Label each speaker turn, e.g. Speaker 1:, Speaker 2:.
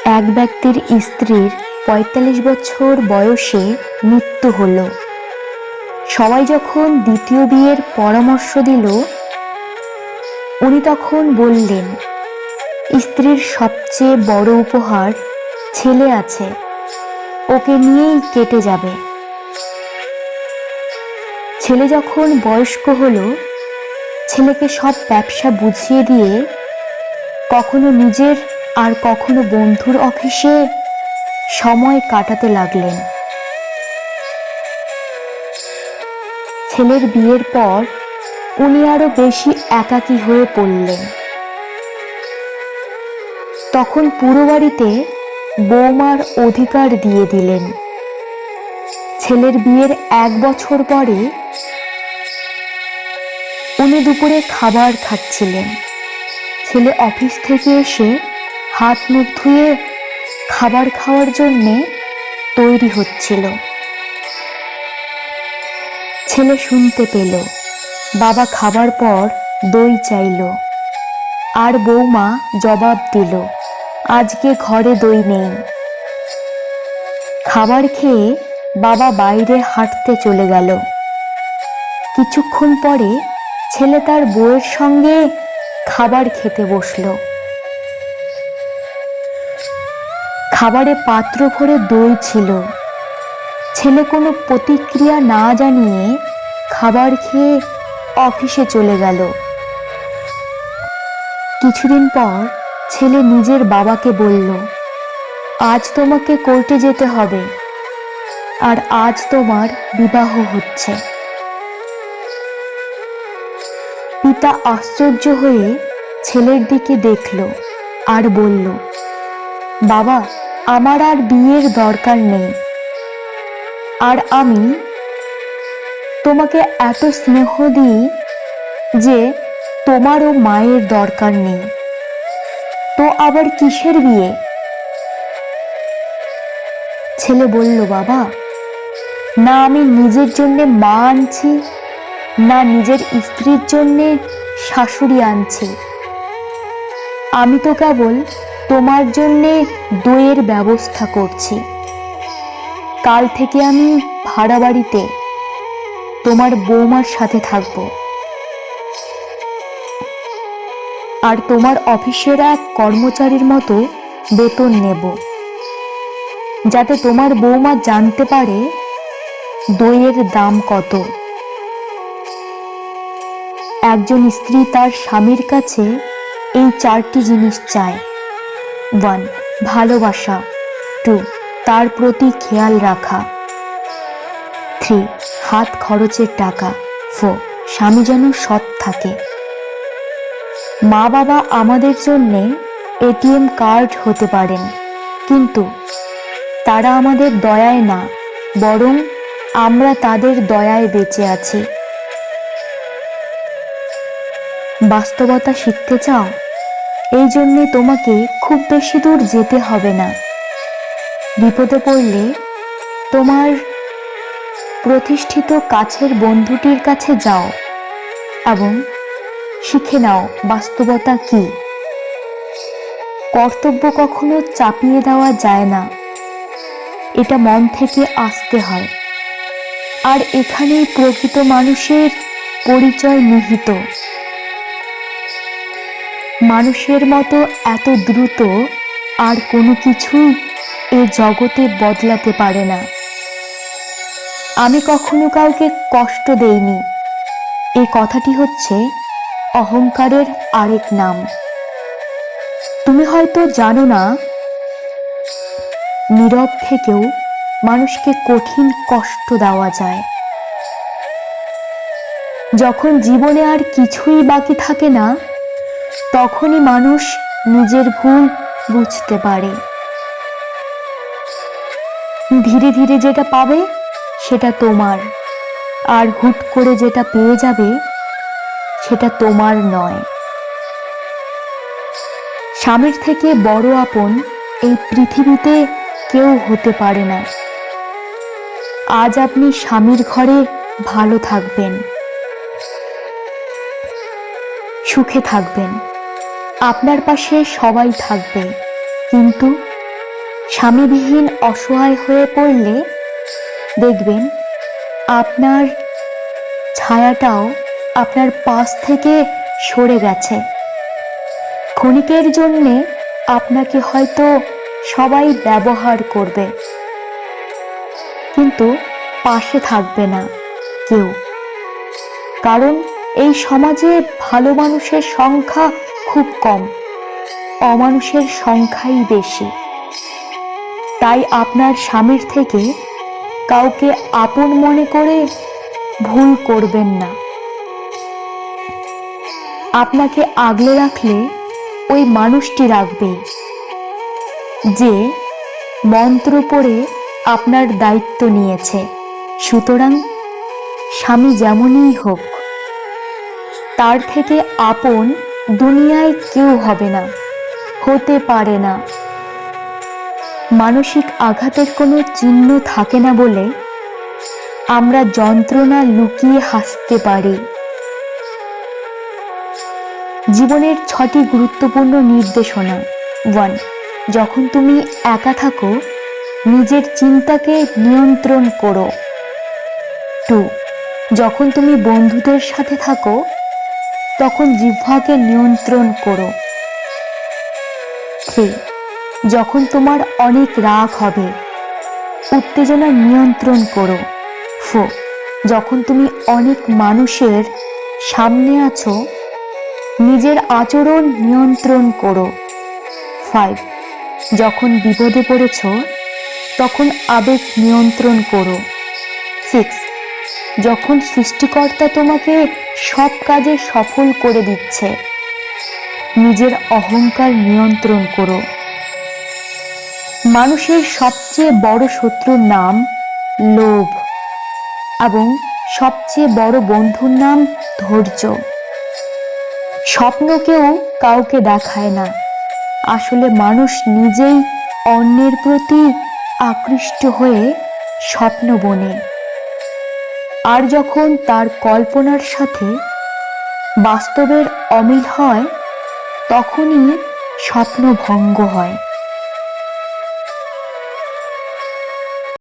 Speaker 1: এক ব্যক্তির স্ত্রীর ৪৫ বছর বয়সে মৃত্যু হলো। সবাই যখন দ্বিতীয় বিয়ের পরামর্শ দিল, উনি তখন বললেন, স্ত্রীর সবচেয়ে বড় উপহার ছেলে আছে, ওকে নিয়েই কেটে যাবে। ছেলে যখন বয়স্ক হলো, ছেলেকে সব ব্যবসা বুঝিয়ে দিয়ে কখনো নিজের আর কখনো বন্ধুর অফিসে সময় কাটাতে লাগলেন। ছেলের বিয়ের পর উনি আরো বেশি একাকী হয়ে পড়লেন। তখন পুরো বাড়িতে বৌমার অধিকার দিয়ে দিলেন। ছেলের বিয়ের ১ বছর পরে উনি দুপুরে খাবার খাচ্ছিলেন। ছেলে অফিস থেকে এসে হাত মুখ ধুয়ে খাবার খাওয়ার জন্যে তৈরি হচ্ছিল। ছেলে শুনতে পেল বাবা খাবার পর দই চাইল, আর বৌমা জবাব দিল, আজকে ঘরে দই নেই। খাবার খেয়ে বাবা বাইরে হাঁটতে চলে গেল। কিছুক্ষণ পরে ছেলে তার বউয়ের সঙ্গে খাবার খেতে বসল। খাবারে পাত্র ভরে দই ছিল। ছেলে কোনো প্রতিক্রিয়া না জানিয়ে খাবার খেয়ে অফিসে চলে গেল। কিছুদিন পর ছেলে নিজের বাবাকে বলল, আজ তোমাকে কোর্টে যেতে হবে, আর আজ তোমার বিবাহ হচ্ছে। পিতা আশ্চর্য হয়ে ছেলের দিকে দেখল আর বলল, বাবা, আমার আর বিয়ের দরকার নেই, আর আমি তোমাকে এত স্নেহ দিই যে তোমারও মায়ের দরকার নেই, তো আবার কিসের বিয়ে? ছেলে বলল, বাবা, না আমি নিজের জন্যে মা আনছি, না নিজের স্ত্রীর জন্যে শাশুড়ি আনছি। আমি তো কেবল তোমার জন্যে দইয়ের ব্যবস্থা করছি। কাল থেকে আমি ভাড়া বাড়িতে তোমার বৌমার সাথে থাকব, আর তোমার অফিসের এক কর্মচারীর মতো বেতন নেব, যাতে তোমার বৌমা জানতে পারে দইয়ের দাম কত। একজন স্ত্রী তার স্বামীর কাছে এই 4টি জিনিস চায়। 1. ভালোবাসা। 2. তার প্রতি খেয়াল রাখা। 3. হাত খরচের টাকা। 4. স্বামী যেন সৎ থাকে। মা বাবা আমাদের জন্যে এটিএম কার্ড হতে পারেন, কিন্তু তারা আমাদের দয়ায় না, বরং আমরা তাদের দয়ায় বেঁচে আছি। বাস্তবতা শিখতে চাও? এই জন্যে তোমাকে খুব বেশি দূর যেতে হবে না। বিপদে পড়লে তোমার প্রতিষ্ঠিত কাছের বন্ধুটির কাছে যাও এবং শিখে নাও বাস্তবতা কি। কর্তব্য কখনো চাপিয়ে দেওয়া যায় না, এটা মন থেকে আসতে হয়, আর এখানেই প্রকৃত মানুষের পরিচয় নিহিত। মানুষের মতো এত দ্রুত আর কোনো কিছুই এ জগতে বদলাতে পারে না। আমি কখনো কাউকে কষ্ট দেইনি, এই কথাটি হচ্ছে অহংকারের আরেক নাম। তুমি হয়তো জানো না, নীরব থেকেও মানুষকে কঠিন কষ্ট দেওয়া যায়। যখন জীবনে আর কিছুই বাকি থাকে না, তখনই মানুষ নিজের ভুল বুঝতে পারে। ধীরে ধীরে যেটা পাবে সেটা তোমার, আর হুট করে যেটা পেয়ে যাবে সেটা তোমার নয়। স্বামীর থেকে বড় আপন এই পৃথিবীতে কেউ হতে পারে না। আজ আপনি স্বামীর ঘরে ভালো থাকবেন, সুখে থাকবেন, আপনার পাশে সবাই থাকবে, কিন্তু স্বামীবিহীন অসহায় হয়ে পড়লে দেখবেন আপনার ছায়াটাও আপনার পাশ থেকে সরে গেছে। ক্ষণিকের জন্যে আপনাকে হয়তো সবাই ব্যবহার করবে, কিন্তু পাশে থাকবে না কেউ। কারণ এই সমাজে ভালো মানুষের সংখ্যা খুব কম, অমানুষের সংখ্যাই বেশি। তাই আপনার স্বামীর থেকে কাউকে আপন মনে করে ভুল করবেন না। আপনাকে আগলে রাখলে ওই মানুষটি রাখবে যে মন্ত্র পড়ে আপনার দায়িত্ব নিয়েছে। সুতরাং স্বামী যেমনই হোক, তার থেকে আপন দুনিয়ায় কেউ হবে না, হতে পারে না। মানসিক আঘাতের কোনো চিহ্ন থাকে না বলে আমরা যন্ত্রণা লুকিয়ে হাসতে পারি। জীবনের 6টি গুরুত্বপূর্ণ নির্দেশনা। 1. যখন তুমি একা থাকো, নিজের চিন্তাকে নিয়ন্ত্রণ করো। 2. যখন তুমি বন্ধুদের সাথে থাকো, তখন জিহ্বাকে নিয়ন্ত্রণ করো। 3. যখন তোমার অনেক রাগ হবে, উত্তেজনা নিয়ন্ত্রণ করো। 4. যখন তুমি অনেক মানুষের সামনে আছো, নিজের আচরণ নিয়ন্ত্রণ করো। 5. যখন বিপদে পড়েছ, তখন আবেগ নিয়ন্ত্রণ করো। 6. যখন সৃষ্টিকর্তা তোমাকে সব কাজে সফল করে দিচ্ছে, নিজের অহংকার নিয়ন্ত্রণ করো। মানুষের সবচেয়ে বড় শত্রুর নাম লোভ, এবং সবচেয়ে বড় বন্ধুর নাম ধৈর্য। স্বপ্নকেও কাউকে দেখায় না, আসলে মানুষ নিজেই অন্যের প্রতি আকৃষ্ট হয়ে স্বপ্ন বোনে। আর যখন তার কল্পনার সাথে বাস্তবের অমিল হয়, তখনই স্বপ্ন ভঙ্গ হয়।